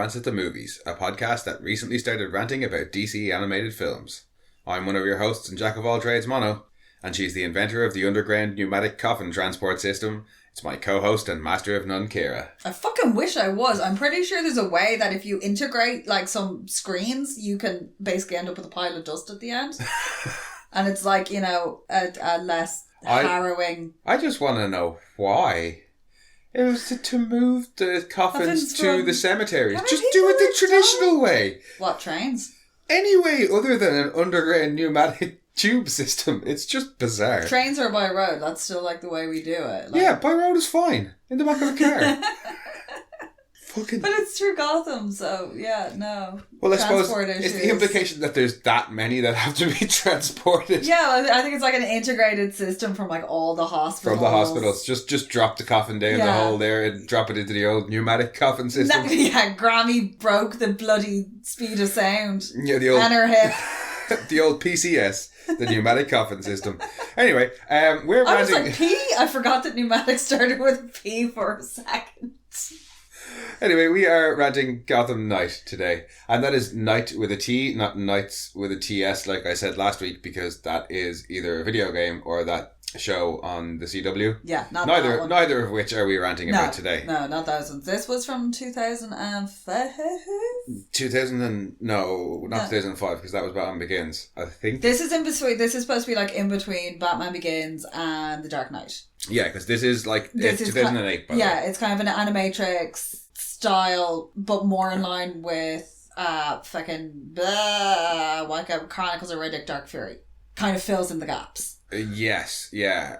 Rants at the Movies, a podcast that recently started ranting about DC animated films. I'm one of your hosts and jack of all trades, Mono, and she's the inventor of the underground pneumatic coffin transport system. It's my co-host and master of none, Kira. I fucking wish I was. I'm pretty sure there's a way that if you integrate like some screens, you can basically end up with a pile of dust at the end. And it's like, you know, a less harrowing... I just want to know why. It was to move the coffins to the cemeteries. Just do it the traditional way. What, trains? Any way other than an underground pneumatic tube system. It's just bizarre. Trains are by road. That's still like the way we do it. Like... Yeah, by road is fine. In the back of a car. Fucking... But it's through Gotham, so yeah, no. Well, I suppose it's the implication that there's that many that have to be transported. Yeah, I think it's like an integrated system from like all the hospitals. From the hospitals. Just drop the coffin down the hole there and drop it into the old pneumatic coffin system. Yeah, Grammy broke the bloody speed of sound. Yeah, the old... And her hip. The old PCS, the pneumatic coffin system. Anyway, we're I was like, P? I forgot that pneumatic started with P for a second. Anyway, we are ranting Gotham Knight today. And that is Knight with a T, not Knights with a TS, like I said last week, because that is either a video game or that show on the CW. Yeah, not neither, that one. Neither of which are we ranting about today. No, not those ones. This was from 2005? 2005, because that was Batman Begins, I think. This is in between. This is supposed to be like in between Batman Begins and The Dark Knight. Yeah, because this is like 2008. Yeah, it's kind of an animatrix style, but more in line with Chronicles of Riddick Dark Fury. Kind of fills in the gaps. Yes, yeah.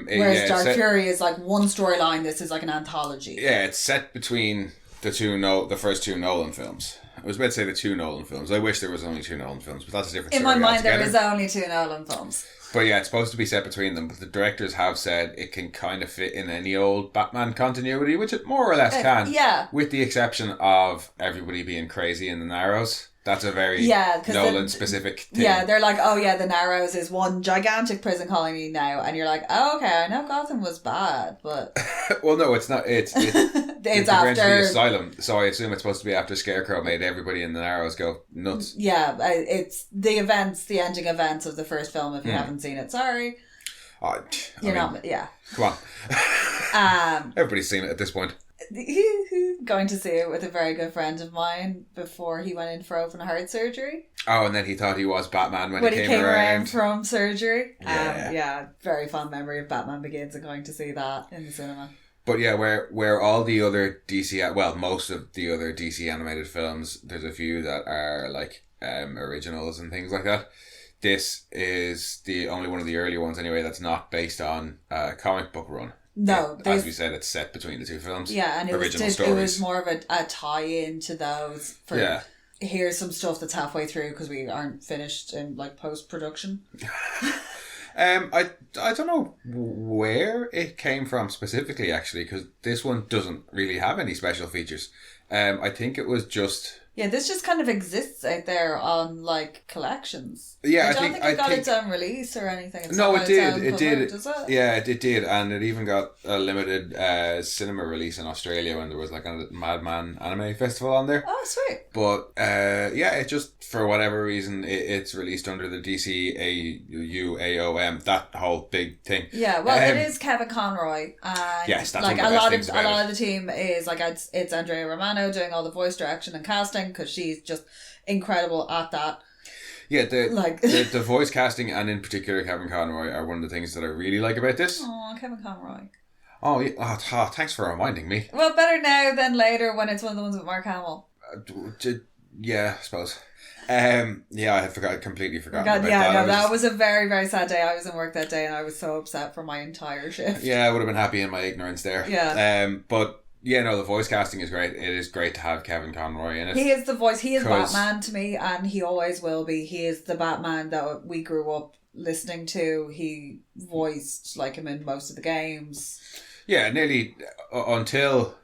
Whereas Dark Fury is like one storyline. This is like an anthology. Yeah, it's set between the first two Nolan films. I was about to say the two Nolan films. I wish there was only two Nolan films, but that's a different story. In my mind, altogether. there is only two Nolan films. But yeah, it's supposed to be set between them. But the directors have said it can kind of fit in any old Batman continuity, which it more or less can. Yeah. With the exception of everybody being crazy in the Narrows. That's a very Nolan-specific thing. Yeah, they're like, oh yeah, the Narrows is one gigantic prison colony now. And you're like, oh, okay, I know Gotham was bad, but... Well, no, it's not. It's after... the asylum, so I assume it's supposed to be after Scarecrow made everybody in the Narrows go nuts. Yeah, it's the ending events of the first film, if you haven't seen it. Sorry. Yeah. Come on. Everybody's seen it at this point. Going to see it with a very good friend of mine before he went in for open heart surgery. Oh, and then he thought he was Batman when he came around from surgery. Yeah. Very fond memory of Batman Begins and going to see that in the cinema. But yeah, where all the other DC, well, most of the other DC animated films, there's a few that are like originals and things like that. This is the only one of the early ones anyway that's not based on a comic book run. No, as we said, it's set between the two films. Yeah, and it was more of a tie-in to those. Here's some stuff that's halfway through because we aren't finished in like post-production. I don't know where it came from specifically, actually, because this one doesn't really have any special features. I think it was just... Yeah, this just kind of exists out there on like collections. Yeah, I don't think it got its own release or anything. It did. Does it? Yeah, it did, and it even got a limited cinema release in Australia when there was like a Madman Anime Festival on there. Oh, sweet. But it just for whatever reason it's released under the DC02 that whole big thing. Yeah, well, it is Kevin Conroy. Yes, that's like one of the best things about it. A lot of the team is like it's Andrea Romano doing all the voice direction and casting. Because she's just incredible at that. Yeah, the voice casting and in particular Kevin Conroy are one of the things that I really like about this. Oh, Kevin Conroy. Oh, yeah. Thanks for reminding me. Well, better now than later when it's one of the ones with Mark Hamill. Yeah, I suppose. I had completely forgotten about that. Yeah, no, that was a very, very sad day. I was in work that day and I was so upset for my entire shift. Yeah, I would have been happy in my ignorance there. Yeah. But... Yeah, no, the voice casting is great. It is great to have Kevin Conroy in it. He is the voice. He is Batman to me, and he always will be. He is the Batman that we grew up listening to. He voiced like him in most of the games. Yeah, nearly until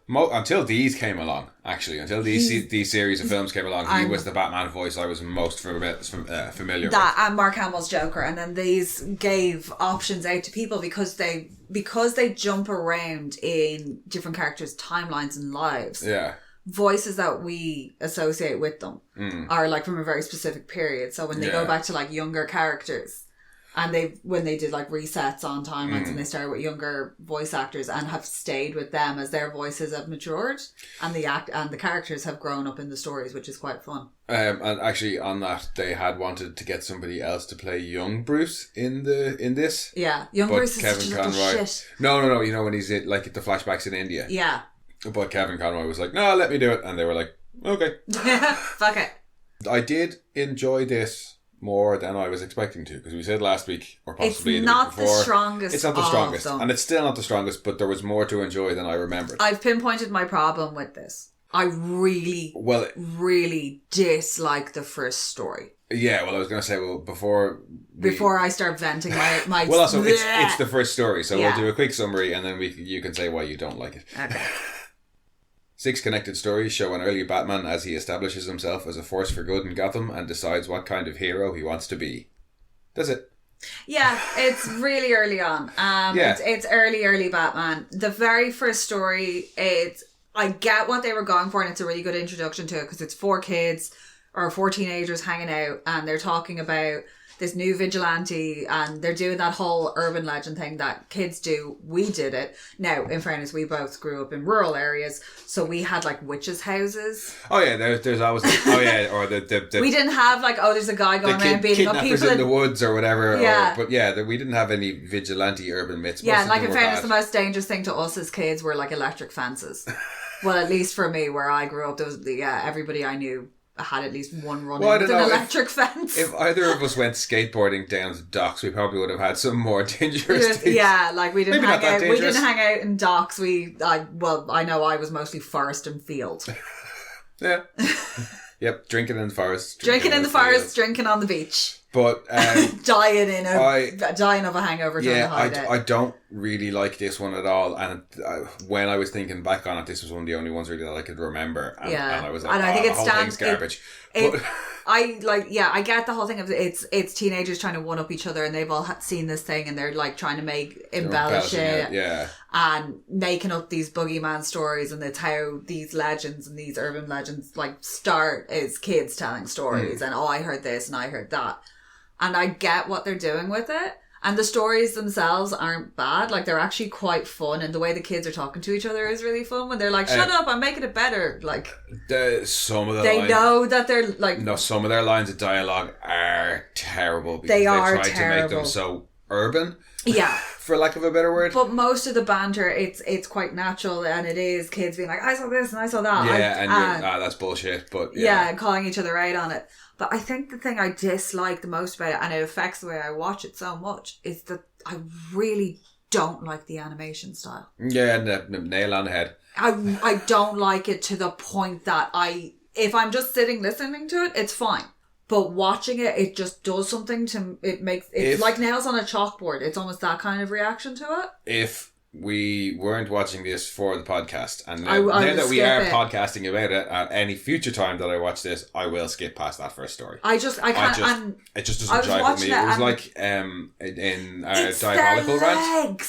these came along. Actually, until these series of films came along, he was the Batman voice I was most familiar with. That and Mark Hamill's Joker, and then these gave options out to people because they jump around in different characters' timelines and lives. Yeah. voices that we associate with them are like from a very specific period. So when they go back to like younger characters, and when they did like resets on timelines and they started with younger voice actors and have stayed with them as their voices have matured and the characters have grown up in the stories, which is quite fun. And actually on that, they had wanted to get somebody else to play young Bruce in this. Yeah, young Bruce is such a little shit. No. You know when he's in, like the flashbacks in India. Yeah. But Kevin Conroy was like, no, let me do it, and they were like, okay. Fuck it. I did enjoy this more than I was expecting to, because we said last week, or possibly it's the not week before, the strongest. It's not the strongest, and it's still not the strongest. But there was more to enjoy than I remembered. I've pinpointed my problem with this. I really dislike the first story. Yeah, well, I was going to say, before I start venting my well, also it's the first story, so we'll do a quick summary, and then you can say why you don't like it. Okay. 6 connected stories show an early Batman as he establishes himself as a force for good in Gotham and decides what kind of hero he wants to be. That's it. Yeah, it's really early on. It's early Batman. The very first story, I get what they were going for, and it's a really good introduction to it, because it's 4 kids or 4 teenagers hanging out, and they're talking about this new vigilante, and they're doing that whole urban legend thing that kids do. We did it. Now, in fairness, we both grew up in rural areas, so we had like witches' houses. Oh yeah, there's always or the we didn't have like, there's a guy going around beating up people in the woods or whatever. Yeah, we didn't have any vigilante urban myths. Yeah, like in fairness, the most dangerous thing to us as kids were like electric fences. Well, at least for me, where I grew up, everybody I knew had at least one run with an electric fence. If either of us went skateboarding down the docks, we probably would have had some more dangerous things. Yeah, like we didn't hang out. We didn't hang out in docks. I know I was mostly forest and field. Yeah. Yep, drinking in the forest. Drinking in the forest, drinking on the beach. But dying of a hangover during the holiday. I don't really like this one at all, and when I was thinking back on it, this was one of the only ones really that I could remember, and I was like, and I think the whole thing's garbage. I get the whole thing of it's teenagers trying to one up each other, and they've all seen this thing, and they're like trying to embellish it, and making up these boogeyman stories, and it's how these legends and these urban legends like start as kids telling stories, and I heard this and I heard that. And I get what they're doing with it. And the stories themselves aren't bad. Like, they're actually quite fun. And the way the kids are talking to each other is really fun. When they're like, shut up, I'm making it better. Like, some of the they know that they're like... No, some of their lines of dialogue are terrible. Because they are tried to make them so urban. Yeah. For lack of a better word. But most of the banter, it's quite natural. And it is kids being like, I saw this and I saw that. Yeah, that's bullshit. But yeah, and calling each other out on it. But I think the thing I dislike the most about it, and it affects the way I watch it so much, is that I really don't like the animation style. Yeah, nail on the head. I don't like it to the point that if I'm just sitting listening to it, it's fine. But watching it, it just does something to it's like nails on a chalkboard. It's almost that kind of reaction to it. If we weren't watching this for the podcast, and now that we are podcasting about it, at any future time that I watch this, I will skip past that first story. I can't. It just doesn't jive with me. It was like in Diabolical Rant.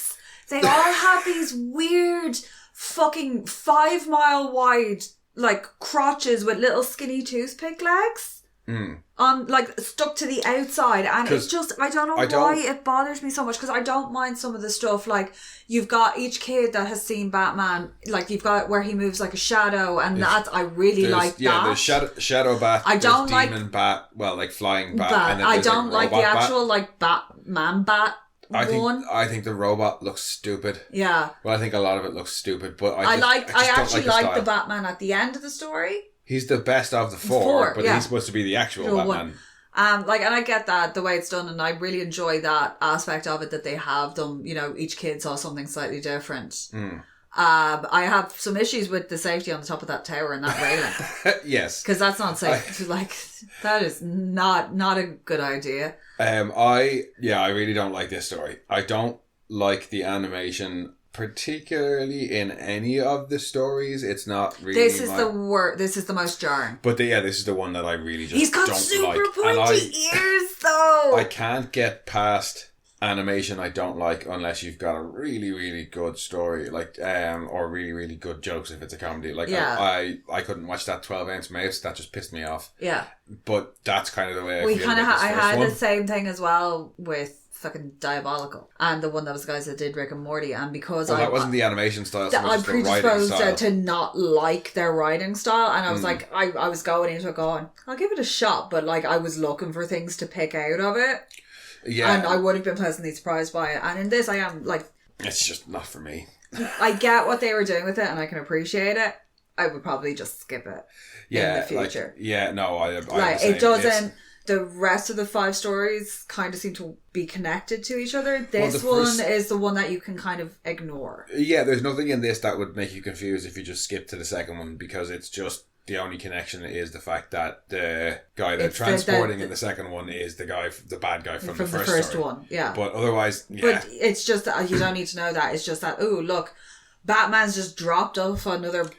They all have these weird fucking 5 mile wide like crotches with little skinny toothpick legs. On like stuck to the outside, and it's just I don't know why it bothers me so much, because I don't mind some of the stuff, like you've got each kid that has seen Batman, like you've got where he moves like a shadow, and that I really like that. Yeah, there's shadow bat. I don't like demon bat. Well, like flying bat. And then I don't like the actual like Batman bat. I think the robot looks stupid. Yeah. Well, I think a lot of it looks stupid, but I actually like the Batman at the end of the story. He's the best of the four, but he's supposed to be the actual Batman. And I get that, the way it's done, and I really enjoy that aspect of it, that they have them, each kid saw something slightly different. I have some issues with the safety on the top of that tower and that railing. Yes. Because that's not safe. That is not a good idea. I really don't like this story. I don't like the animation, particularly in any of the stories. It's not really. This is the worst. This is the most jarring. But this is the one that I really just He's got don't super like. pointy ears, though. I can't get past animation I don't like unless you've got a really, really good story, like or really, really good jokes if it's a comedy. Like I couldn't watch that 12-ounce mouse. That just pissed me off. Yeah. But that's kind of the way I we feel kind of about this I first had one. the same thing as well with fucking Diabolical and the one that was the guys that did Rick and Morty, and because that wasn't the animation style, so I'm much the writing predisposed style. to not like their writing style, and I was like, I was going into it going, I'll give it a shot, but like I was looking for things to pick out of it. Yeah. And I would have been pleasantly surprised by it. And in this, I am like... It's just not for me. I get what they were doing with it and I can appreciate it. I would probably just skip it in the future. I it doesn't... The rest of the 5 stories kind of seem to be connected to each other. This one is the one that you can kind of ignore. Yeah, there's nothing in this that would make you confused if you just skip to the second one, because it's just... The only connection is the fact that the guy they're transporting in the second one is the bad guy from the first story. One. Yeah. But otherwise, yeah. But it's just that you don't need to know that. It's just that, oh, look, Batman's just dropped off another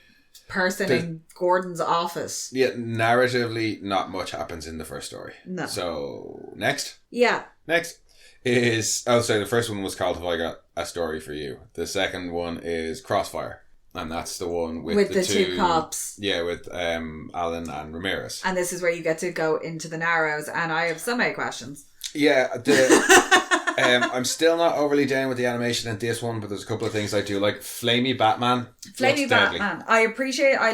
person in Gordon's office. Yeah, narratively, not much happens in the first story. No. So, next? Yeah. Next is... Oh, sorry, the first one was called Have I Got a Story for You. The second one is Crossfire. And that's the one with the two cops. Yeah, with Alan and Ramirez. And this is where you get to go into the Narrows, and I have so many questions. Yeah, I'm still not overly down with the animation in this one, but there's a couple of things I do like. Flamey Batman. Flamey Batman. I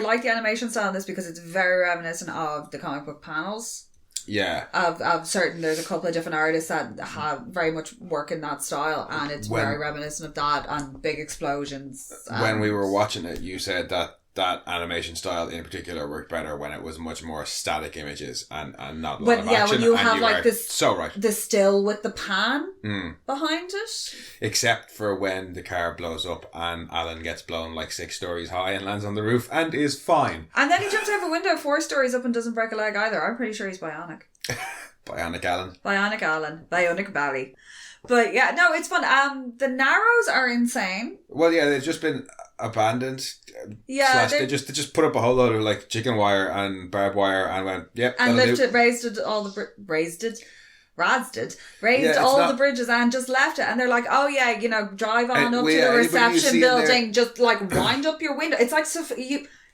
like the animation style in this because it's very reminiscent of the comic book panels. Yeah. Of certain, there's a couple of different artists that have very much work in that style, and it's very reminiscent of that, and big explosions. When we were watching it, you said that animation style in particular worked better when it was much more static images and not a lot of action. When you have like this, so right, the still with the pan behind it. Except for when the car blows up and Alan gets blown like 6 stories high and lands on the roof and is fine. And then he jumps out of a window 4 stories up and doesn't break a leg either. I'm pretty sure he's bionic. Bionic Alan. Bionic Bally. But yeah, no, it's fun. The Narrows are insane. Well, yeah, they've just been abandoned. Yeah, they just put up a whole load of like chicken wire and barbed wire and went, yep, and raised all the bridges and just left it. And they're like, oh yeah, drive on up to the reception building, just like wind up your window. It's like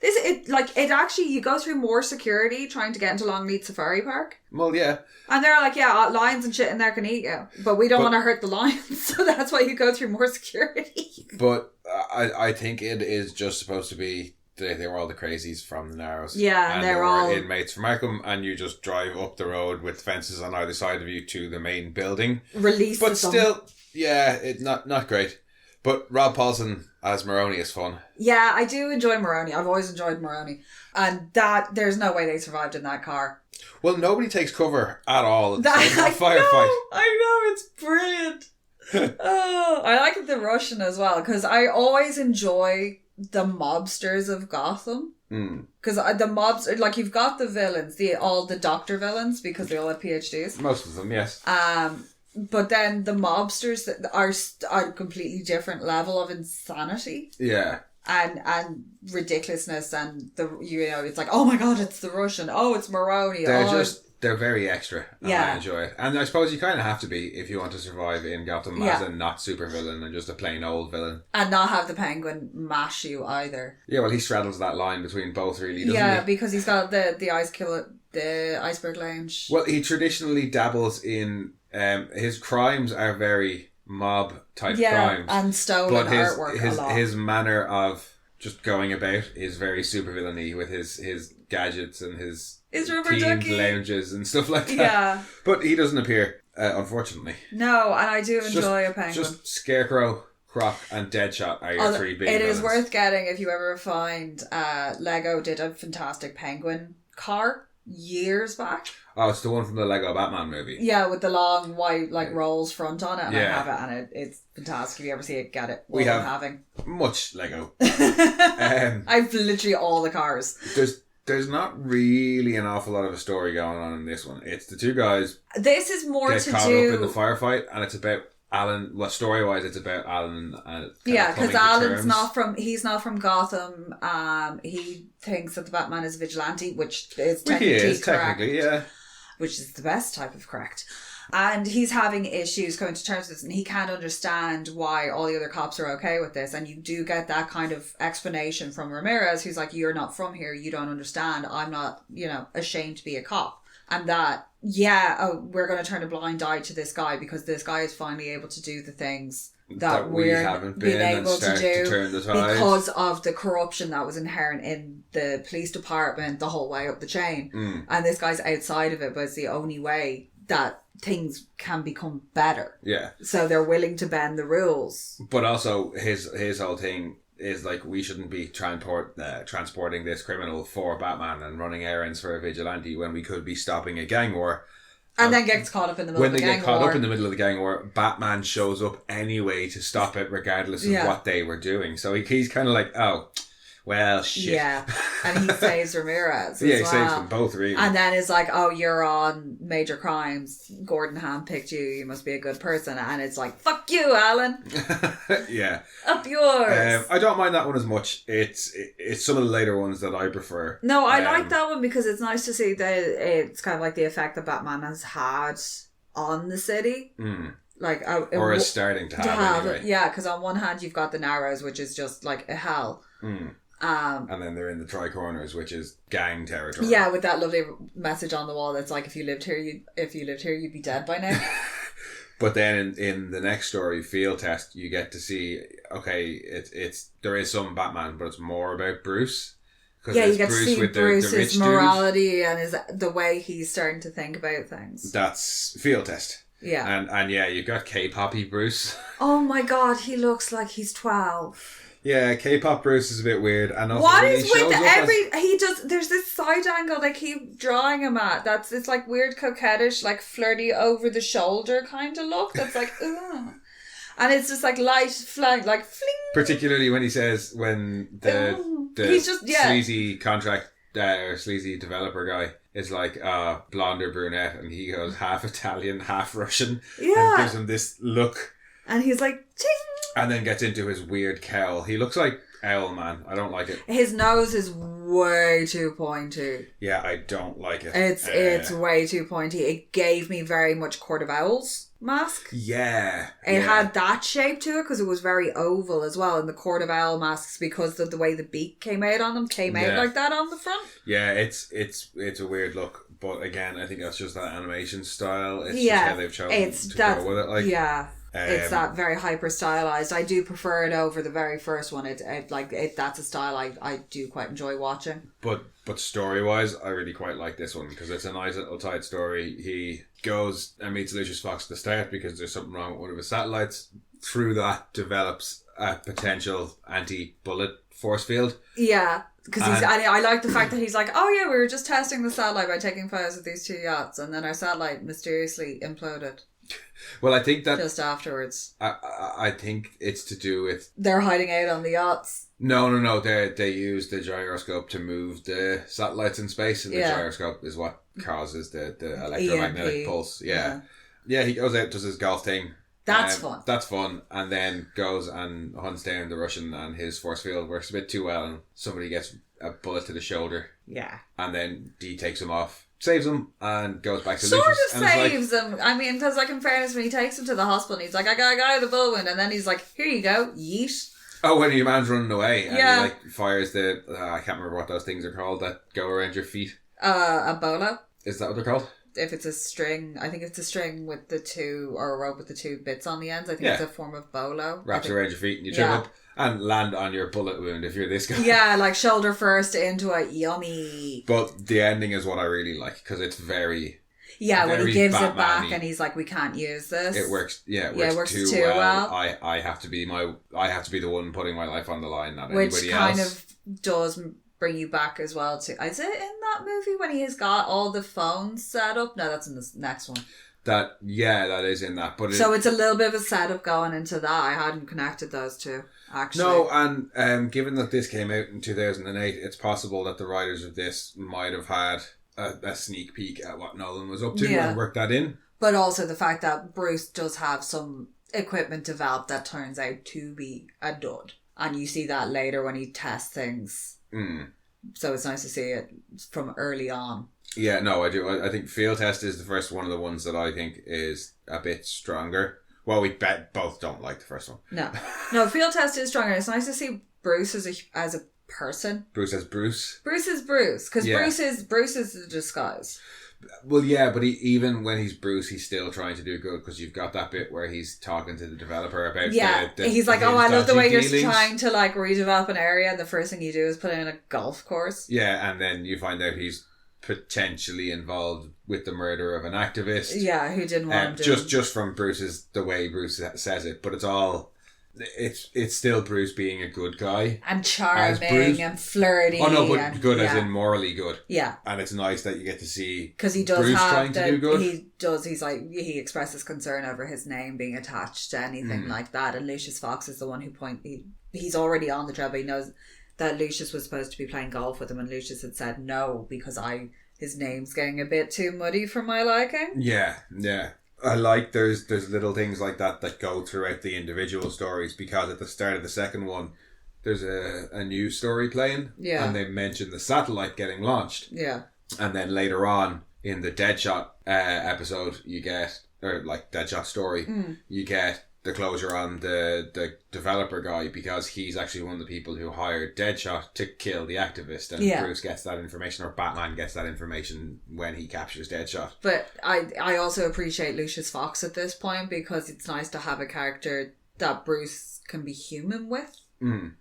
it actually, you go through more security trying to get into Longmead Safari Park. Well, yeah. And they're like, yeah, lions and shit in there can eat you. But we don't want to hurt the lions, so that's why you go through more security. But I think it is just supposed to be, they were all the crazies from the Narrows. Yeah, and they're all inmates from Arkham, and you just drive up the road with fences on either side of you to the main building. But still, yeah, it's not great. But Rob Paulson as Maroni is fun. Yeah, I do enjoy Maroni. I've always enjoyed Maroni. And there's no way they survived in that car. Well, nobody takes cover at all in the firefight. I know, it's brilliant. I like the Russian as well, because I always enjoy the mobsters of Gotham. Because the mobs, like, you've got the villains, all the doctor villains, because they all have PhDs. Most of them, yes. But then the mobsters are a completely different level of insanity. Yeah. And ridiculousness, and it's like, oh my god, it's the Russian. Oh, it's Maroni. They're very extra. And I enjoy it. And I suppose you kind of have to be if you want to survive in Gotham as a not super villain and just a plain old villain. And not have the Penguin mash you either. Yeah, well, he straddles that line between both, really, doesn't he? Yeah, because he's got the Iceberg Lounge. Well, he traditionally dabbles in... his crimes are very mob type crimes, and stolen artwork a lot. His manner of just going about is very super villainy with his gadgets and his themed lounges and stuff like that. Yeah, but he doesn't appear, unfortunately. No, and I do enjoy a Penguin. Just Scarecrow, Croc, and Deadshot are your 3 big villains. It is worth getting if you ever find. Lego did a fantastic Penguin car years back. Oh, it's the one from the Lego Batman movie. Yeah, with the long white rolls front on it, and I have it, and it's fantastic. If you ever see it, get it. We have having much Lego. I've literally all the cars. There's not really an awful lot of a story going on in this one. It's the 2 guys. This is more get caught up in the firefight, and it's about Alan. Well, story wise, it's about Alan. Because Alan's not from Gotham. He thinks that the Batman is a vigilante, which is technically correct. Technically, yeah. Which is the best type of correct. And he's having issues coming to terms with this, and he can't understand why all the other cops are okay with this. And you do get that kind of explanation from Ramirez, who's like, you're not from here, you don't understand. I'm not, ashamed to be a cop. And that, we're going to turn a blind eye to this guy because this guy is finally able to do the things that we haven't been able to do because of the corruption that was inherent in the police department the whole way up the chain. And this guy's outside of it, but it's the only way that things can become better. Yeah. So they're willing to bend the rules. But also his whole thing is like, we shouldn't be transporting this criminal for Batman and running errands for a vigilante when we could be stopping a gang war. And then gets caught up in the middle of the gang war. When they get caught up in the middle of the gang war, Batman shows up anyway to stop it regardless of what they were doing. So he's kind of like, oh, well, shit. Yeah. And he saves Ramirez as he saves them both, really. And then is like, oh, you're on major crimes. Gordon handpicked you. You must be a good person. And it's like, fuck you, Alan. Yeah. Up yours. I don't mind that one as much. It's some of the later ones that I prefer. No, I like that one because it's nice to see that it's kind of like the effect that Batman has had on the city. Like, or is starting to have anyway. Yeah, because on one hand you've got the Narrows, which is just like a hell. And then they're in the Tri-Corners, which is gang territory. Yeah, with that lovely message on the wall that's like, if you lived here, you'd be dead by now. But then in the next story, Field Test, you get to see, okay, there is some Batman, but it's more about Bruce. Yeah, you get to see Bruce's morality and the way he's starting to think about things. That's Field Test. Yeah. And you've got K-Poppy Bruce. Oh my God, he looks like he's 12. Yeah, K-pop Bruce is a bit weird. And also what is with there's this side angle they keep drawing him at. It's like weird coquettish, like flirty over the shoulder kind of look. That's like, ugh. And it's just like light flying, like fling. Particularly when he says, when the sleazy contract or sleazy developer guy is like blonde or brunette, and he goes half Italian, half Russian. Yeah. And gives him this look. And he's like, ting! And then gets into his weird cowl. He looks like Owlman. I don't like it. His nose is way too pointy. Yeah, I don't like it. It's way too pointy. It gave me very much Court of Owls mask. Yeah. It had that shape to it because it was very oval as well. And the Court of Owl masks, because of the way the beak came out on them, came out like that on the front. Yeah, it's a weird look. But again, I think that's just that animation style. It's just how they've chosen to go with it. Like, yeah. It's that very hyper stylized. I do prefer it over the very first one. That's a style I do quite enjoy watching. But story wise, I really quite like this one because it's a nice little tight story. He goes and meets Lucius Fox at the start because there's something wrong with one of his satellites. Through that, develops a potential anti-bullet force field. Yeah. Because I like the fact that he's like, oh yeah, we were just testing the satellite by taking photos of these two yachts, and then our satellite mysteriously imploded. Well, I think that just afterwards. I think it's to do with they're hiding out on the yachts. No. They use the gyroscope to move the satellites in space, and the gyroscope is what causes the electromagnetic pulse. Yeah. He goes out, does his golf thing. That's fun. That's fun, and then goes and hunts down the Russian, and his force field works a bit too well, and somebody gets a bullet to the shoulder. Yeah. And then D takes him off. Saves him and goes back to Lucius. Sort of saves him. I mean, because like in fairness, when he takes him to the hospital, he's like, I got a guy with a bull wound, and then he's like, here you go, yeet. Oh, when your man's running away, and he fires the I can't remember what those things are called that go around your feet. A bolo. Is that what they're called? If it's a string, I think it's a string with the two, or a rope with the two bits on the ends. I think it's a form of bolo. Wraps around your feet and you trip up and land on your bullet wound if you're this guy. Yeah, like shoulder first into a yummy. But the ending is what I really like because it's very... Yeah, when he gives it back and he's like, we can't use this. It works. Yeah, it works too well. I have to be the one putting my life on the line, not anybody else. Which kind of does bring you back as well to... Is it in that movie when he has got all the phones set up? No, that's in the next one. That is in that. But so it's a little bit of a setup going into that. I hadn't connected those two, actually. No, and given that this came out in 2008, it's possible that the writers of this might have had a sneak peek at what Nolan was up to and worked that in. But also the fact that Bruce does have some equipment developed that turns out to be a dud. And you see that later when he tests things. So it's nice to see it from early on. Yeah, no, I do. I think Field Test is the first one of the ones that I think is a bit stronger. Well, we both don't like the first one. No, Field Test is stronger. It's nice to see Bruce as a person. Bruce as Bruce. Bruce is Bruce, because Bruce is the disguise. Well, yeah, but even when he's Bruce, he's still trying to do good, because you've got that bit where he's talking to the developer about he's like, oh, I love the way dealings. You're trying to like redevelop an area, and the first thing you do is put in a golf course. Yeah, and then you find out he's potentially involved with the murder of an activist. Yeah, who didn't want him to. Just from the way Bruce says it, but it's still Bruce being a good guy and charming and flirty. Oh no, but good as in morally good. Yeah, and it's nice that you get to see because he does Bruce have trying to do good. He's like he expresses concern over his name being attached to anything like that, and Lucius Fox is the one who he's already on the trail. But he knows that Lucius was supposed to be playing golf with him, and Lucius had said no because his name's getting a bit too muddy for my liking. Yeah. I like there's little things like that go throughout the individual stories, because at the start of the second one there's a news story playing, and they mention the satellite getting launched. Yeah. And then later on in the Deadshot episode you get, or like Deadshot story, you get the closure on the developer guy, because he's actually one of the people who hired Deadshot to kill the activist, and Bruce gets that information, or Batman gets that information when he captures Deadshot. But I also appreciate Lucius Fox at this point, because it's nice to have a character that Bruce can be human with. And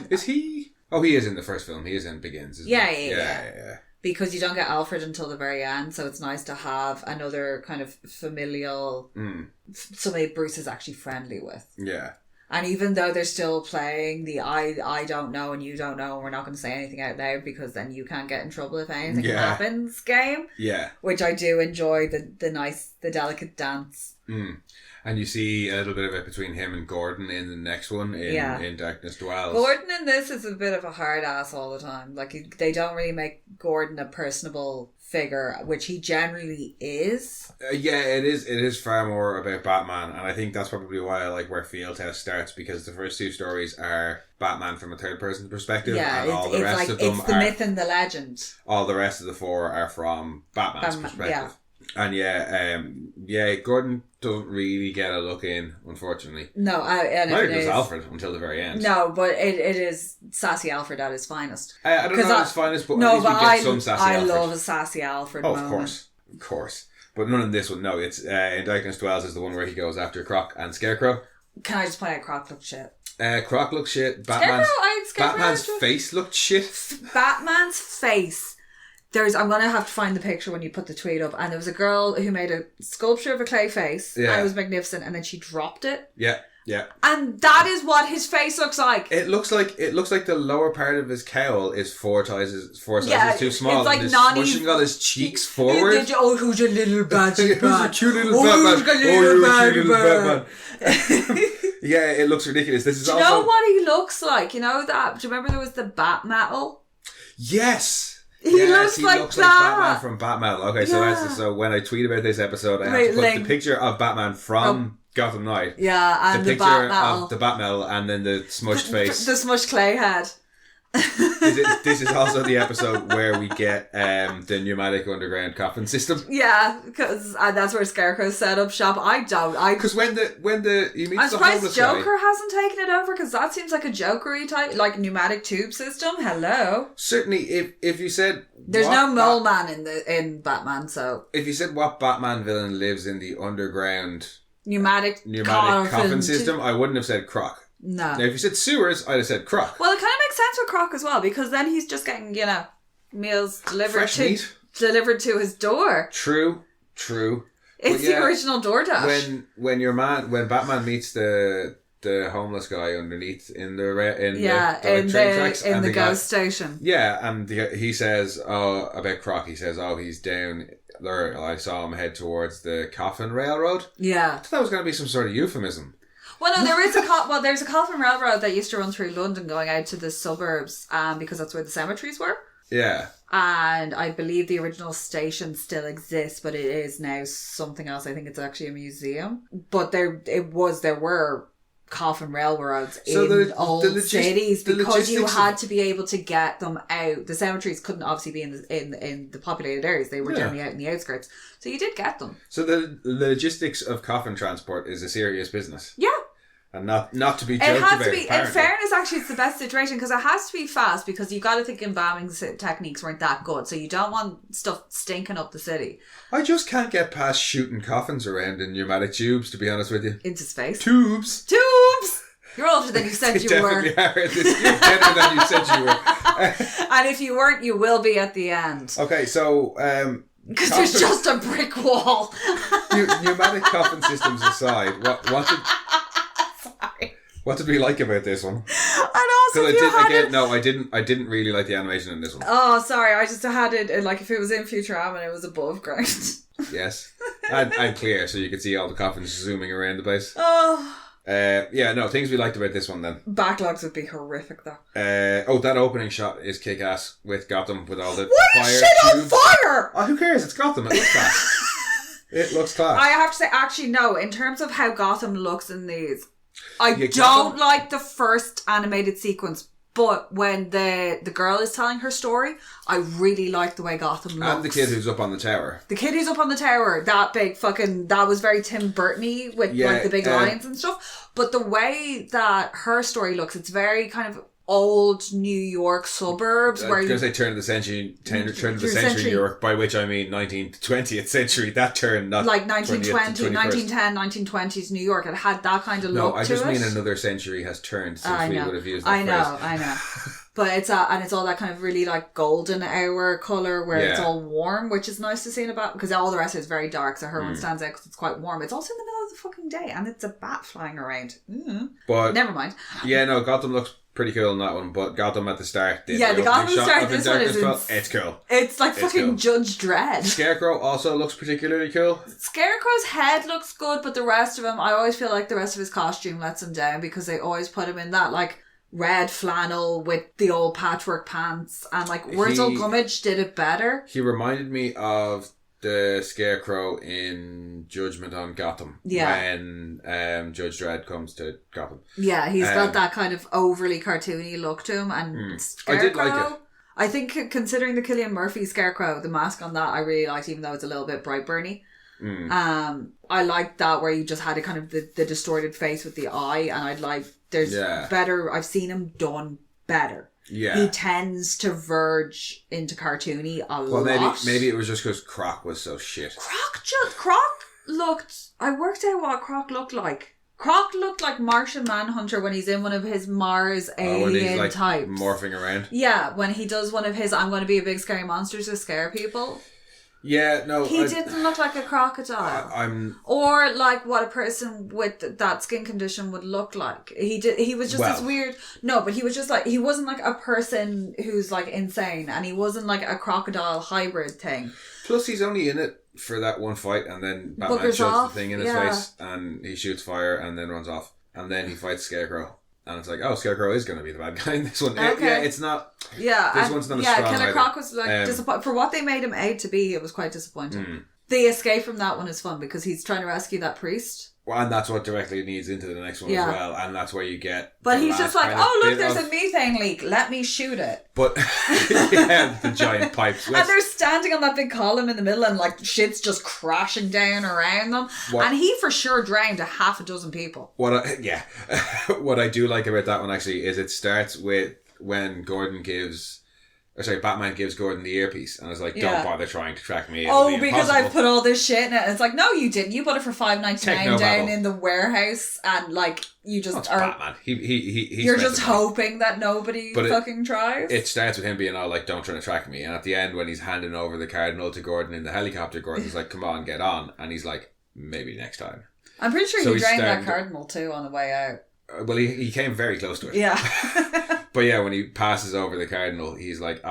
is he? Oh, he is in the first film. He is in Begins. Yeah. Because you don't get Alfred until the very end, so it's nice to have another kind of familial, somebody Bruce is actually friendly with. Yeah. And even though they're still playing the I don't know and you don't know and we're not going to say anything out loud because then you can't get in trouble if anything happens game. Yeah. Which I do enjoy, the delicate dance. And you see a little bit of it between him and Gordon in the next one, in Darkness Dwells. Gordon in this is a bit of a hard ass all the time. Like, they don't really make Gordon a personable figure, which he generally is. It is far more about Batman, and I think that's probably why I like where Field Test starts, because the first two stories are Batman from a third person perspective, and all the rest of them it's the myth and the legend. All the rest of the four are from Batman's perspective. Yeah. And Gordon doesn't really get a look in, unfortunately. No, neither does Alfred until the very end. No, but it is sassy Alfred at his finest. I don't know at his finest, but at least we get some sassy Alfred. I love a sassy Alfred moment. Of course. But none in this one, no. It's in Darkness Dwells is the one where he goes after Croc and Scarecrow. Can I just point out Croc looked shit? Croc looked shit. Batman's face looked shit. Batman's face. I'm going to have to find the picture when you put the tweet up. And there was a girl who made a sculpture of a clay face. Yeah. And it was magnificent. And then she dropped it. Yeah. And that is what his face looks like. It looks like the lower part of his cowl is four sizes too small. It's like and smushing all his cheeks forward. Oh, who's your little badgy Who's your cute little Batman? You're a cute little Batman. Yeah, it looks ridiculous. This is Do you know what he looks like? You know that? Do you remember there was the Bat Metal? Yes. He looks like Batman from Batman. Okay, so when I tweet about this episode, I have to put the picture of Batman from Gotham Knight. Yeah, and the picture of the Bat Metal, and then the smushed face. The smushed clay head. This is also the episode where we get the pneumatic underground coffin system. Yeah, because that's where Scarecrow set up shop. Because when he meets I'm surprised Joker hasn't taken it over, because that seems like a Joker-y type, like pneumatic tube system. Hello. Certainly, if you said there's no mole man in Batman, so if you said what Batman villain lives in the underground pneumatic coffin system, I wouldn't have said Croc. No. Now, if you said sewers, I'd have said Croc. Well, it kind of makes sense with Croc as well, because then he's just getting, meals delivered to his door. True. It's the original DoorDash. When Batman meets the homeless guy underneath in the ghost station. Yeah, and he says about Croc. He says, he's down there. I saw him head towards the Coffin Railroad. Yeah, I thought that was going to be some sort of euphemism. Well, no, there's a Coffin Railroad that used to run through London going out to the suburbs, because that's where the cemeteries were. Yeah. And I believe the original station still exists, but it is now something else. I think it's actually a museum. But there were coffin railroads in old cities because you had to be able to get them out. The cemeteries couldn't obviously be in the populated areas. They were generally out in the outskirts. So you did get them. So the logistics of coffin transport is a serious business. Yeah. And not to be joked about. It has to be, apparently. In fairness, actually, it's the best situation because it has to be fast because you've got to think embalming techniques weren't that good. So you don't want stuff stinking up the city. I just can't get past shooting coffins around in pneumatic tubes, to be honest with you. Into space. Tubes! You're older than you said you were. You're better than you said you were. And if you weren't, you will be at the end. Okay, so... because there's just a brick wall. Pneumatic coffin systems aside, what did we like about this one? And also, I didn't really like the animation in this one. Oh, sorry, I just had it like if it was in Futurama and it was above ground. Yes, and clear, so you could see all the coffins zooming around the place. Oh. Things we liked about this one then. Backlogs would be horrific though. That opening shot is kick-ass with Gotham with all the fire shit tubes. On fire! Oh, who cares? It's Gotham. It looks class. It looks class. I have to say, actually, no. In terms of how Gotham looks in these, I don't like the first animated sequence. But when the girl is telling her story, I really like the way Gotham looks. And the kid who's up on the tower. That big fucking... That was very Tim Burton-y with like the big lions and stuff. But the way that her story looks, it's very kind of old New York suburbs. Where because they turn of the century New York, by which I mean 19th to 20th century. That turn, not like 1920, 1910, 1920s New York. It had that kind of look to it. No, I just mean another century has turned since we would have used that phrase. I know. But it's all that kind of really like golden hour colour where it's all warm, which is nice to see about because all the rest is very dark. So her one stands out because it's quite warm. It's also in the middle of the fucking day and it's a bat flying around. But never mind. Yeah, no, Gotham looks pretty cool in that one, but Gotham at the start. The Gotham at the start. This one is it's cool. It's like fucking cool. Judge Dredd. Scarecrow also looks particularly cool. Scarecrow's head looks good, but the rest of him, I always feel like the rest of his costume lets him down because they always put him in that like red flannel with the old patchwork pants, and like Wurzel Gummidge did it better. He reminded me of the Scarecrow in Judgment on Gotham. Yeah. When Judge Dredd comes to Gotham. Yeah, he's got that kind of overly cartoony look to him, and Scarecrow, I did like it. I think considering the Cillian Murphy Scarecrow, the mask on that I really liked, even though it's a little bit Brightburny. I liked that where you just had a kind of the distorted face with the eye, and I've seen him done better. Yeah. He tends to verge into cartoony a lot. Well, maybe it was just because Croc was so shit. I worked out what Croc looked like. Croc looked like Martian Manhunter when he's in one of his Mars alien types. Morphing around. Yeah, when he does one of his I'm going to be a big scary monster to scare people. Yeah, no. He didn't look like a crocodile. Or like what a person with that skin condition would look like. He was just this weird... No, but he was just like... He wasn't like a person who's like insane, and he wasn't like a crocodile hybrid thing. Plus he's only in it for that one fight, and then Batman shoves the thing in his face, and he shoots fire and then runs off. And then he fights Scarecrow. And it's like, Scarecrow is going to be the bad guy in this one. Okay. Yeah, it's not... Yeah. This one's not as strong Killer Croc was like disappointing. For what they made him out to be, it was quite disappointing. The escape from that one is fun because he's trying to rescue that priest. Well, and that's what directly leads into the next one as well. And that's where you get... But he's just like, look, there's a methane leak. Let me shoot it. But, the giant pipes. And they're standing on that big column in the middle and like shit's just crashing down around them. And he for sure drowned a half a dozen people. What I do like about that one actually is it starts with when Batman gives Gordon the earpiece and is like, don't bother trying to track me. Because I put all this shit in it. And it's like, no, you didn't. You bought it for $5.99 down in the warehouse, and like you just are Batman. You're just hoping that nobody fucking tries. It starts with him being all like, don't try to track me, and at the end when he's handing over the Cardinal to Gordon in the helicopter, Gordon's like, come on, get on, and he's like, maybe next time. I'm pretty sure he drained that Cardinal too on the way out. Well, he came very close to it. Yeah. But yeah, when he passes over the Cardinal, he's like,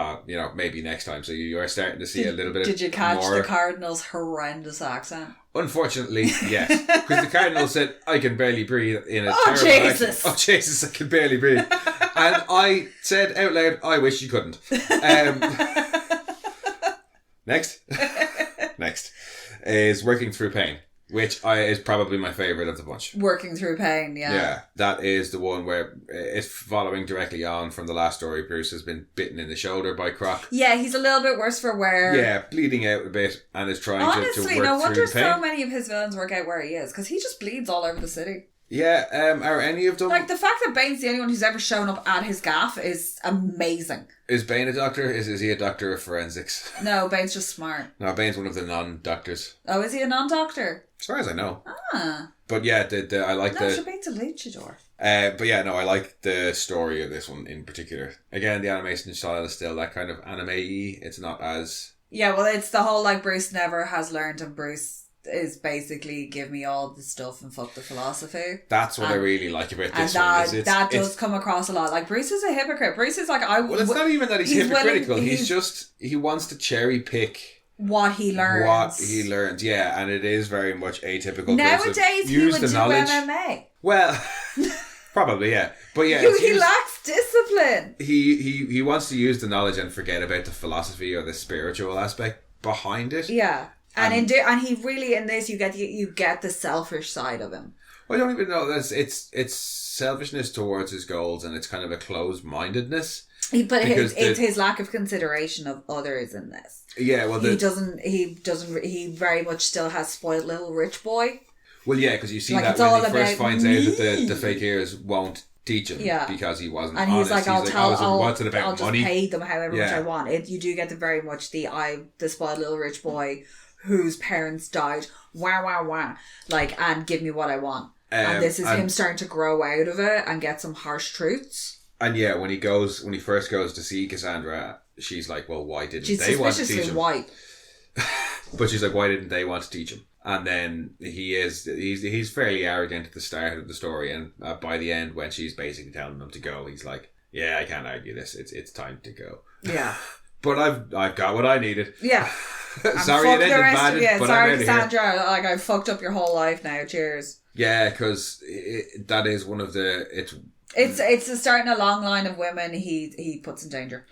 maybe next time. So you are starting to see a little bit Did you catch the Cardinal's horrendous accent? Unfortunately, yes. Because the Cardinal said, I can barely breathe in a terrible Jesus. Accent. Oh, Jesus, I can barely breathe. And I said out loud, I wish you couldn't. Next is Working Through Pain. Which is probably my favourite of the bunch. Working through pain, yeah. Yeah, that is the one where it's following directly on from the last story. Bruce has been bitten in the shoulder by Croc. Yeah, he's a little bit worse for wear. Yeah, bleeding out a bit and is trying to work through the pain. No wonder so many of his villains work out where he is, because he just bleeds all over the city. Yeah, are any of them... Like, the fact that Bane's the only one who's ever shown up at his gaff is amazing. Is Bane a doctor? Is he a doctor of forensics? No, Bane's just smart. No, Bane's one of the non-doctors. Oh, is he a non-doctor? As far as I know. Ah. But yeah, I like No, Bane's a luchador. But yeah, no, I like the story of this one in particular. Again, the animation style is still that kind of anime-y. It's not as... Yeah, well, it's the whole, like, Bruce never has learned, and Bruce is basically give me all the stuff and fuck the philosophy. That's what I really like about this one. And that does come across a lot. Like, Bruce is a hypocrite. Bruce is like, well, it's not even that he's hypocritical. He wants to cherry pick what he learns. Yeah, and it is very much atypical. Nowadays, he would do MMA. Well, probably, yeah. But yeah, he lacks discipline. He wants to use the knowledge and forget about the philosophy or the spiritual aspect behind it. Yeah. And he really, in this, you get the selfish side of him. Well, I don't even know that it's selfishness towards his goals, and it's kind of a closed-mindedness. But it's his lack of consideration of others in this. Yeah, well, he very much still has spoiled little rich boy. Well, yeah, because you see like that when he first finds out that the fakirs won't teach him because he wasn't honest. And he's like, I'll just money? Pay them however much I want. You do get very much the spoiled little rich boy whose parents died, like, and give me what I want. And this is him starting to grow out of it and get some harsh truths. And yeah, when he first goes to see Cassandra, she's like, well, why didn't they want to teach him? She's suspiciously white. But she's like, why didn't they want to teach him? And then he's fairly arrogant at the start of the story, and by the end, when she's basically telling him to go, he's like, yeah, I can't argue this. It's time to go. Yeah. But I've got what I needed. Yeah. Sorry it ended bad, but sorry, Cassandra. Like, I fucked up your whole life now. Cheers. Yeah, because that is one of the it's starting a long line of women he puts in danger.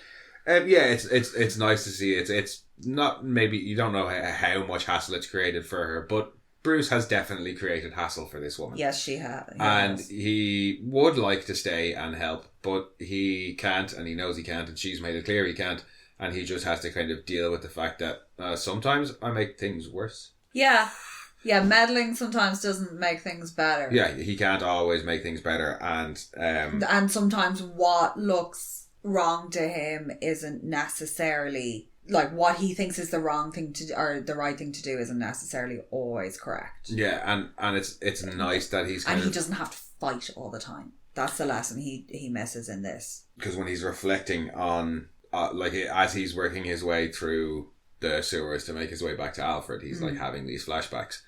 Yeah, it's nice to see. It's not, maybe you don't know how much hassle it's created for her, but Bruce has definitely created hassle for this woman. Yes, she has. And he would like to stay and help, but he can't, and he knows he can't, and she's made it clear he can't. And he just has to kind of deal with the fact that sometimes I make things worse. Yeah. Yeah, meddling sometimes doesn't make things better. Yeah, he can't always make things better. And sometimes what looks wrong to him isn't necessarily... Like, what he thinks is the wrong thing to do, or the right thing to do, isn't necessarily always correct. Yeah, and it's nice that he's he doesn't have to fight all the time. That's the lesson he misses in this. Because when he's reflecting on... as he's working his way through the sewers to make his way back to Alfred, he's like having these flashbacks,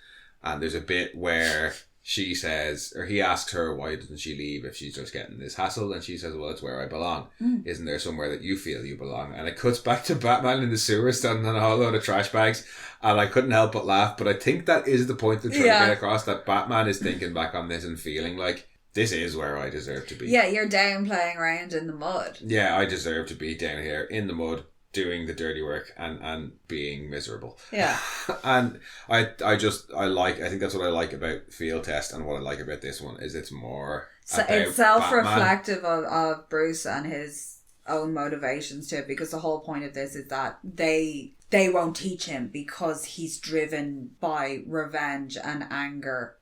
and there's a bit where she says, or he asks her, why doesn't she leave if she's just getting this hassle, and she says, well, it's where I belong. Isn't there somewhere that you feel you belong? And it cuts back to Batman in the sewers standing on a whole load of trash bags, and I couldn't help but laugh. But I think that is the point they're trying to get across, that Batman is thinking back on this and feeling like, this is where I deserve to be. Yeah, you're down playing around in the mud. Yeah, I deserve to be down here in the mud, doing the dirty work and being miserable. Yeah. And I think that's what I like about Field Test, and what I like about this one is it's more it's self-reflective of Bruce and his own motivations too, because the whole point of this is that they won't teach him because he's driven by revenge and anger.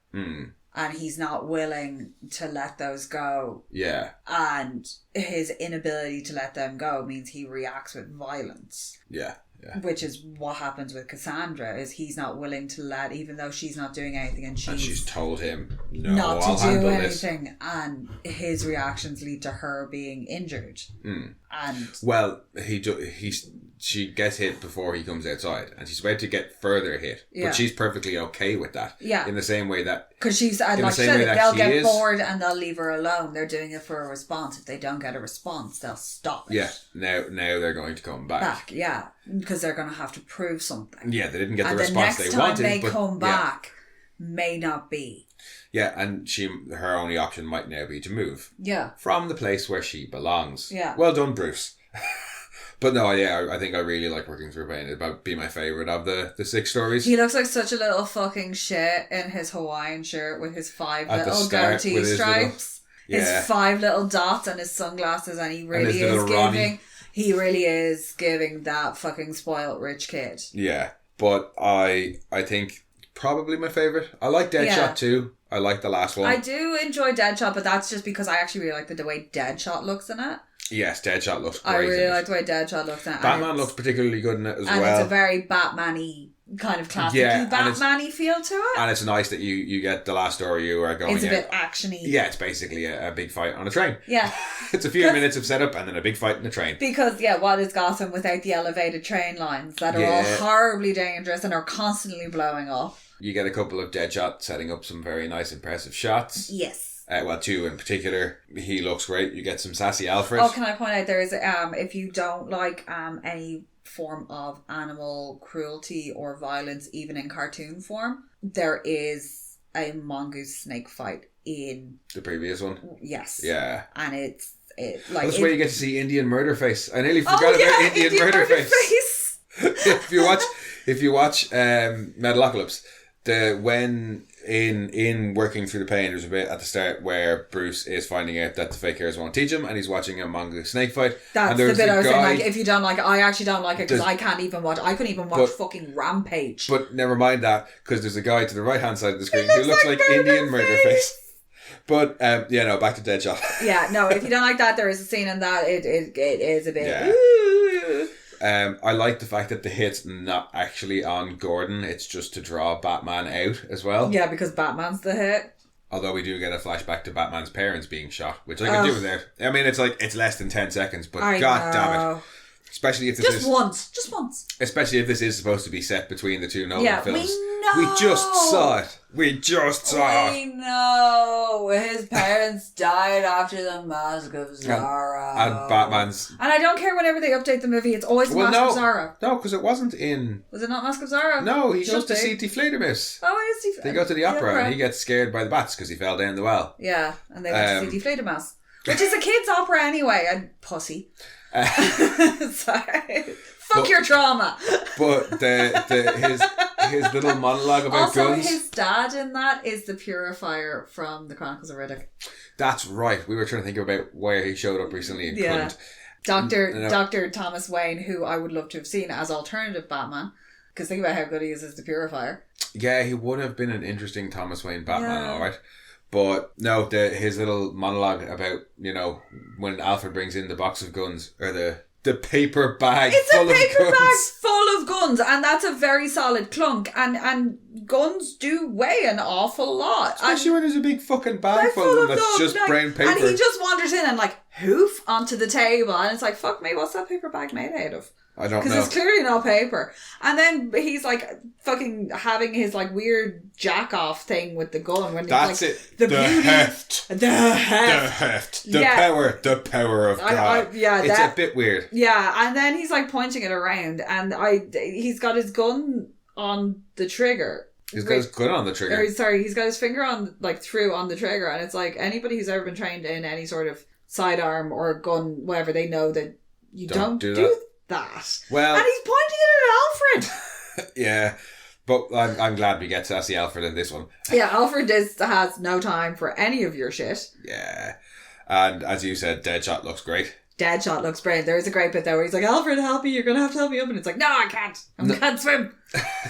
And he's not willing to let those go. Yeah. And his inability to let them go means he reacts with violence. Yeah. Yeah. Which is what happens with Cassandra, is he's not willing to let, even though she's not doing anything, and she's told him not to do anything, and his reactions lead to her being injured. And well, she gets hit before he comes outside, and she's about to get further hit, but she's perfectly okay with that. Yeah. In the same way that, because she's like I said, they'll get bored and they'll leave her alone. They're doing it for a response. If they don't get a response, they'll stop it. Yeah. Now they're going to come back. Yeah. Because they're going to have to prove something. Yeah, they didn't get the response they wanted. And the next time they come back may not be. Yeah, and her only option might now be to move. Yeah. From the place where she belongs. Yeah. Well done, Bruce. But no, yeah, I think I really like Working Through Pain. It'd be my favourite of the 6 stories. He looks like such a little fucking shit in his Hawaiian shirt with his 5 At the little start, goatee with his stripes. His 5 little dots and his sunglasses, and he really is giving... Ronnie. He really is giving that fucking spoiled rich kid. Yeah, but I think probably my favourite. I like Deadshot too. I like the last one. I do enjoy Deadshot, but that's just because I actually really like the way Deadshot looks in it. Yes, Deadshot looks great. I really like the way Deadshot looks in it. Batman looks particularly good in it as well. And it's a very Batman-y, kind of classic Batman-y feel to it. And it's nice that you get the last story you are going. It's a bit actiony. Yeah, it's basically a big fight on a train. Yeah. It's a few minutes of setup and then a big fight in a train. Because, what is Gotham without the elevated train lines that are all horribly dangerous and are constantly blowing up? You get a couple of Deadshot setting up some very nice, impressive shots. Yes. 2 in particular. He looks great. You get some sassy Alfred. Oh, can I point out there is if you don't like any form of animal cruelty or violence, even in cartoon form, there is a mongoose snake fight in the previous one. Yes. Yeah. And it's that's where you get to see Indian Murderface. I nearly forgot about Indian Murderface. if you watch Metalocalypse, when in Working Through the Pain, there's a bit at the start where Bruce is finding out that the fake hairs won't teach him, and he's watching a mongoose snake fight. That's the bit I was saying. If you don't like it, I actually don't like it because I couldn't even watch fucking Rampage. But never mind that, because there's a guy to the right hand side of the screen who looks like Indian Murderface. But back to Deadshot. If you don't like that, there is a scene in that it is a bit. Yeah. I like the fact that the hit's not actually on Gordon, it's just to draw Batman out as well. Yeah, because Batman's the hit. Although we do get a flashback to Batman's parents being shot, which I can do with that. I mean, it's less than 10 seconds, but God damn it. Especially if this just once. Especially if this is supposed to be set between the two Nolan films. We just saw it. We know. His parents died after the Mask of Zorro. And Batman's... And I don't care whenever they update the movie, it's always the Mask of Zorro. No, because it wasn't in... Was it not Mask of Zorro? No, he goes to see Deflatormus. Oh, is he? They go to the opera and he gets scared by the bats because he fell down the well. Yeah, and they went to see Deflatormus. Which is a kid's opera anyway, and pussy. Sorry. Fuck your trauma. But his little monologue about guns. Also, his dad in that is the purifier from the Chronicles of Riddick. That's right. We were trying to think about where he showed up recently and couldn't. Dr. Thomas Wayne, who I would love to have seen as alternative Batman. Because think about how good he is as the purifier. Yeah, he would have been an interesting Thomas Wayne Batman, alright. But no, his little monologue about, when Alfred brings in the box of guns, or the paper bag full of guns. It's a paper bag full of guns, and that's a very solid clunk. And guns do weigh an awful lot. Especially when there's a big fucking bag full of them that's just brown paper. And he just wanders in and hoof onto the table, and it's like, fuck me, what's that paper bag made out of? I don't know. Because it's clearly not paper. And then he's fucking having his weird jack off thing with the gun. When that's it. The heft. The heft. The power. The power of God. It's a bit weird. Yeah, and then he's pointing it around, and he's got his gun on the trigger. He's got his gun on the trigger. He's got his finger on through on the trigger, and it's anybody who's ever been trained in any sort of sidearm or gun, whatever, they know that you don't do that. Well, and he's pointing it at Alfred. Yeah, but I'm glad we get to see Alfred in this one. Yeah, Alfred has no time for any of your shit. Yeah, and as you said, Deadshot looks great. Deadshot looks great. There is a great bit there where he's like, Alfred, help me, you're going to have to help me up. And it's like, no, I can't. I can't swim.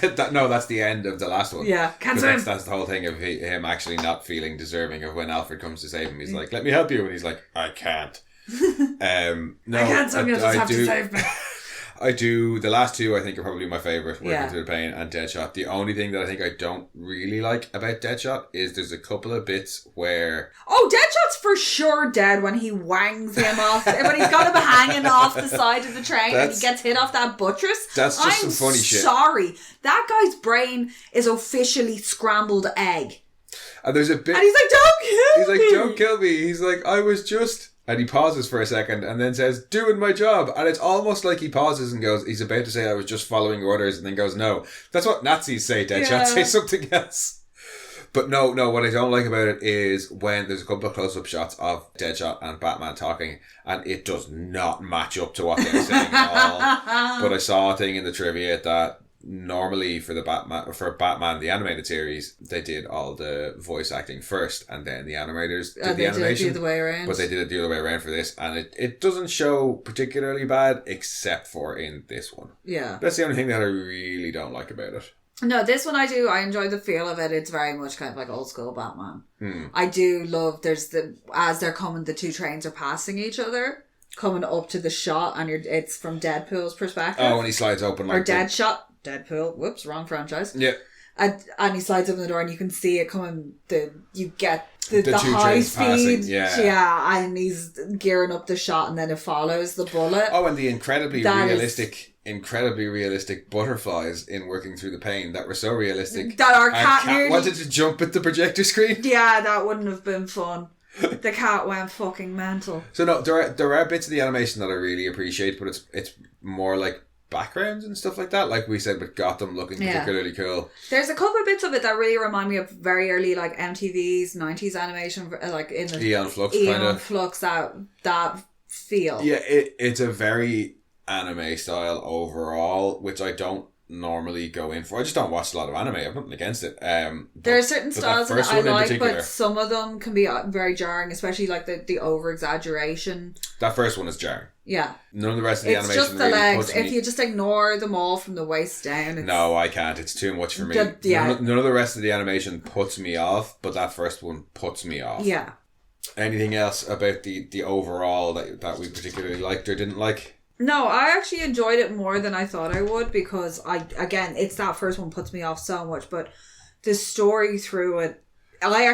That's the end of the last one. Yeah, can't swim. That's the whole thing of him actually not feeling deserving of when Alfred comes to save him. He's like, let me help you. And he's like, I can't. No, I can't swim, you'll just have to save me. I do. The last two I think are probably my favourite, Working Through the Pain and Deadshot. The only thing that I think I don't really like about Deadshot is there's a couple of bits where... Oh, Deadshot's for sure dead when he wangs him off, when he's got him hanging off the side of the train and he gets hit off that buttress. That's just some funny shit. Sorry. That guy's brain is officially scrambled egg. And there's a bit... And he's like, don't kill me! He's like, don't kill me. He's like, I was just... And he pauses for a second and then says, doing my job. And it's almost like he pauses and goes, he's about to say, I was just following orders, and then goes, no. That's what Nazis say, Deadshot. Say something else. But no, what I don't like about it is when there's a couple of close-up shots of Deadshot and Batman talking, and it does not match up to what they're saying at all. But I saw a thing in the trivia that normally for Batman the animated series, they did all the voice acting first, and then the animators did the animation. Did it the other way around. But they did it the other way around for this, and it doesn't show particularly bad, except for in this one. Yeah, that's the only thing that I really don't like about it. No, this one I enjoy the feel of it. It's very much kind of like old school Batman. I do love, as they're coming, the two trains are passing each other, coming up to the shot, and it's from Deadpool's perspective. Oh, when he slides open like Deadpool. Whoops, wrong franchise. Yeah. And he slides open the door and you can see it coming, you get the two high speed. Passing, yeah, and he's gearing up the shot and then it follows the bullet. Oh, and the incredibly realistic butterflies in working through the pain that were so realistic. That our cat wanted to jump at the projector screen. Yeah, that wouldn't have been fun. The cat went fucking mental. So no, there are bits of the animation that I really appreciate, but it's more like backgrounds and stuff like that, like we said with Gotham looking particularly cool. There's a couple of bits of it that really remind me of very early like MTV's 90s animation, like in the Eon Flux that feel. Yeah, it's a very anime style overall, which I don't normally go in for. I just don't watch a lot of anime. I've nothing against it. There are certain styles that I like, but some of them can be very jarring, especially like the over exaggeration. That first one is jarring. Yeah. None of the rest of the animation just the really legs. If you just ignore them all from the waist down. No, I can't. It's too much for me. None of the rest of the animation puts me off, but that first one puts me off. Yeah. Anything else about the overall that we particularly liked or didn't like? No, I actually enjoyed it more than I thought I would, because it's that first one puts me off so much, but the story through it, I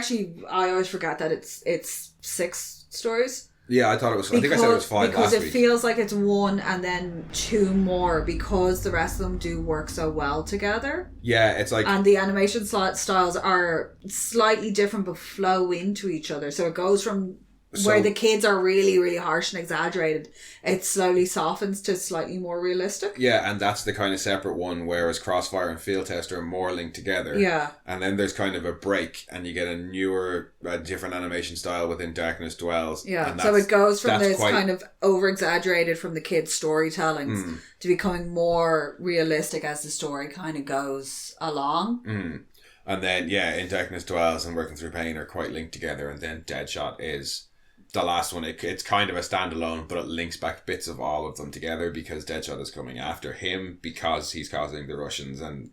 always forget that it's 6 stories. Yeah, I thought it was. I think I said it was 5 because last week. Because it feels like it's 1 and then 2 more, because the rest of them do work so well together. Yeah, it's like, and the animation styles are slightly different but flow into each other. So it goes from where the kids are really, really harsh and exaggerated, it slowly softens to slightly more realistic. Yeah, and that's the kind of separate one, whereas Crossfire and Field Test are more linked together. Yeah. And then there's kind of a break, and you get a different animation style within Darkness Dwells. Yeah, so it goes from this kind of over-exaggerated from the kids' storytellings to becoming more realistic as the story kind of goes along. And then, in Darkness Dwells and Working Through Pain are quite linked together, and then Deadshot is the last one. It's kind of a standalone, but it links back bits of all of them together, because Deadshot is coming after him because he's causing the Russians and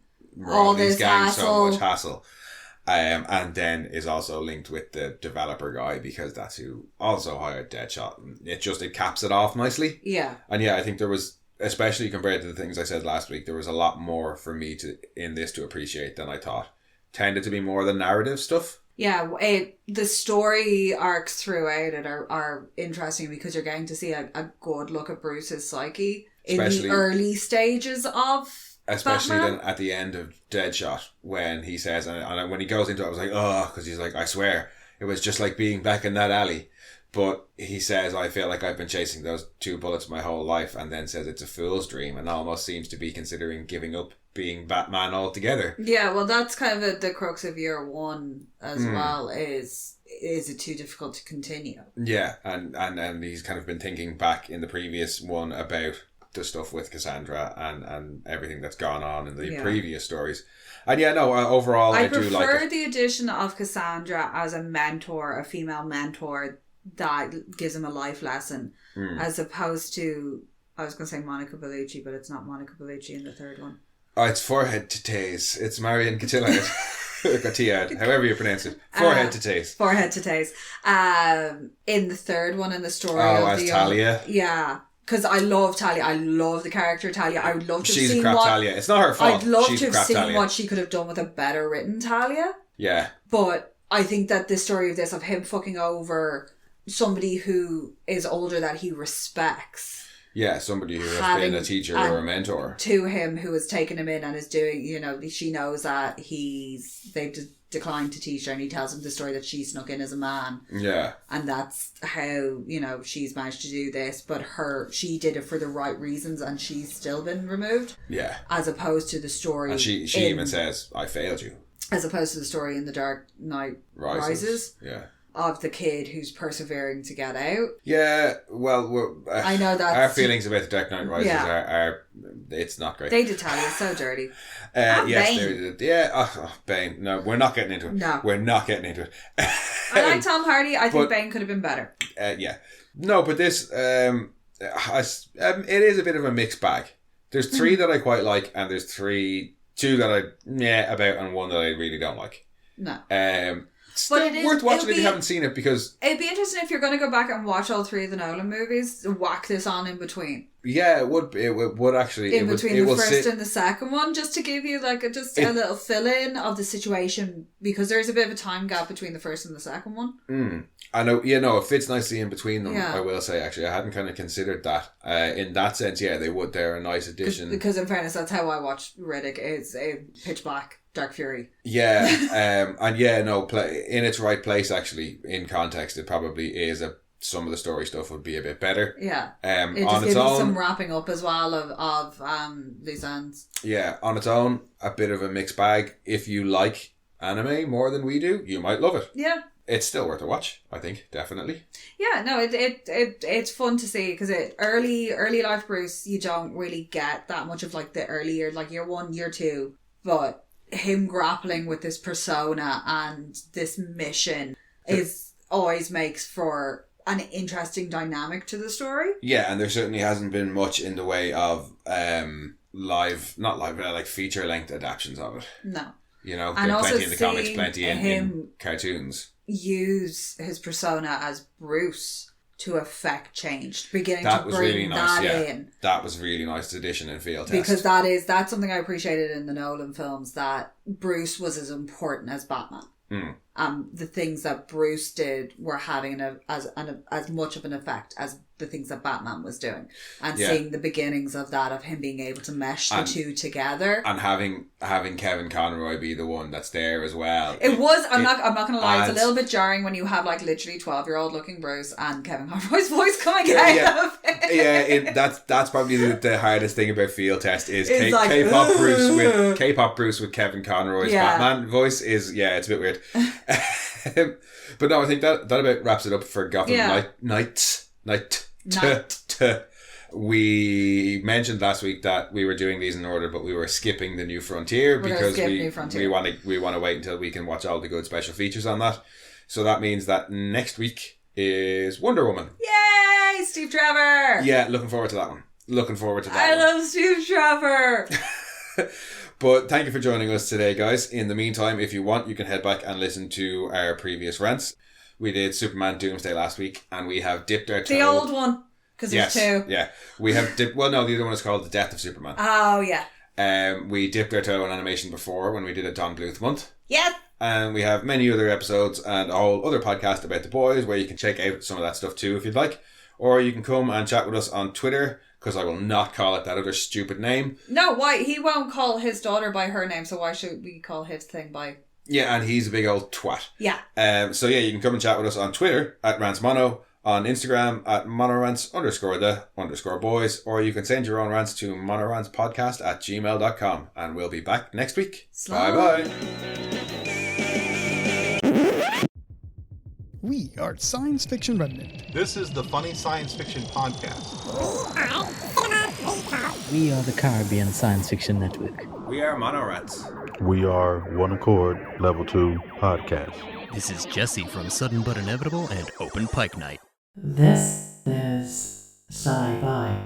all these gangs so much hassle. And then is also linked with the developer guy, because that's who also hired Deadshot. And it caps it off nicely. Yeah. And I think there was, especially compared to the things I said last week, there was a lot more for me in this to appreciate than I thought. Tended to be more the narrative stuff. Yeah, the story arcs throughout it are interesting, because you're getting to see a good look at Bruce's psyche in the early stages of Especially Batman. then at the end of Deadshot, when he says, and when he goes into it, I was like, oh, because he's like, I swear, it was just like being back in that alley. But he says, I feel like I've been chasing those 2 bullets my whole life, and then says it's a fool's dream, and almost seems to be considering giving up being Batman altogether. Yeah, well, that's kind of the crux of year 1 as well, is it too difficult to continue? Yeah, and he's kind of been thinking back in the previous one about the stuff with Cassandra and everything that's gone on in the previous stories. And overall I do like it. I prefer the addition of Cassandra as a mentor, a female mentor that gives him a life lesson, as opposed to, I was going to say Monica Bellucci, but it's not Monica Bellucci in the third one. Oh, it's Forehead to Tase. It's Marion Cotillard. Got T-ad, however you pronounce it. Forehead to Tase. Forehead to Tase. In the third one, in the story of as Talia. Yeah. Because I love Talia. I love the character Talia. I would love to have seen Talia. It's not her fault. I'd love to have seen what she could have done with a better written Talia. Yeah. But I think that the story of him fucking over somebody who is older that he respects. Yeah, somebody who has been a teacher or a mentor. To him, who has taken him in and is doing, she knows that they've declined to teach her, and he tells him the story that she snuck in as a man. Yeah. And that's how, she's managed to do this, but she did it for the right reasons, and she's still been removed. Yeah. As opposed to the story. And she even says, I failed you. as opposed to the story in The Dark Knight Rises. Yeah. Of the kid who's persevering to get out. Yeah, well, I know that our feelings about The Dark Knight Rises are it's not great. They did tell you, it's so dirty. Yes, Bane. Bane. No, we're not getting into it. No. We're not getting into it. I like Tom Hardy. I think Bane could have been better. Yeah. No, but this, it is a bit of a mixed bag. There's 3 that I quite like, and there's 2 that I, about, and 1 that I really don't like. No. Still but it is worth watching if you haven't seen it, because it'd be interesting if you're going to go back and watch all 3 of the Nolan movies, whack this on in between. Yeah, it would. It would actually in between the first and the second one, just to give you like a little fill in of the situation, because there's a bit of a time gap between the first and the second one. I know. Yeah, no, it fits nicely in between them. Yeah. I will say, actually, I hadn't kind of considered that. In that sense, yeah, they would. They're a nice addition. Because in fairness, that's how I watched Riddick. It's a Pitch Black. Dark Fury. Yeah, and yeah, no, in its right place, actually, in context, it probably is some of the story stuff would be a bit better. Yeah. It just gives you some wrapping up as well of loose ends. Yeah, on its own, a bit of a mixed bag. If you like anime more than we do, you might love it. Yeah. It's still worth a watch, I think, definitely. Yeah, no, it's fun to see, because early life Bruce, you don't really get that much of like the earlier, like year 1, year 2, but him grappling with this persona and this mission is always makes for an interesting dynamic to the story. Yeah, and there certainly hasn't been much in the way of like feature length adaptations of it. No. You know, and also plenty in the comics, plenty in cartoons. Use his persona as Bruce to affect change, beginning that to was bring really nice, that in. That was really nice addition and field test. Because that's something I appreciated in the Nolan films, that Bruce was as important as Batman. The things that Bruce did were having as much of an effect as the things that Batman was doing, and seeing the beginnings of that, of him being able to mesh the two together, and having Kevin Conroy be the one that's there as well. It was. I'm not gonna lie. It's a little bit jarring when you have like literally 12-year-old looking Bruce and Kevin Conroy's voice coming out of it. Yeah, that's probably the hardest thing about field test is K-pop Bruce with Kevin Conroy's Batman voice is it's a bit weird. But no, I think that about wraps it up for Gotham Knight. We mentioned last week that we were doing these in order, but we were skipping the New Frontier because we want to wait until we can watch all the good special features on that. So that means that next week is Wonder Woman. Yay, Steve Trevor! Yeah, looking forward to that one. I love Steve Trevor. But thank you for joining us today, guys. In the meantime, if you want, you can head back and listen to our previous rants. We did Superman Doomsday last week, and we have dipped our toe. The old one, because there's 2. Yeah, we have dipped. Well, no, the other one is called The Death of Superman. Oh yeah. We dipped our toe in animation before when we did a Don Bluth month. Yes. And we have many other episodes and a whole other podcast about the boys where you can check out some of that stuff too if you'd like, or you can come and chat with us on Twitter. Because I will not call it that other stupid name. No, why? He won't call his daughter by her name, so why should we call his thing by... Yeah, and he's a big old twat. Yeah. So yeah, you can come and chat with us on Twitter, @rantsmono, on Instagram, @monorants_the_boys, or you can send your own rants to monorantspodcast@gmail.com, and we'll be back next week. Bye-bye. We are Science Fiction Remnant. This is the Funny Science Fiction Podcast. We are the Caribbean Science Fiction Network. We are Monorants. We are One Accord Level 2 Podcast. This is Jesse from Sudden But Inevitable and Open Pike Night. This is Sci-Fi.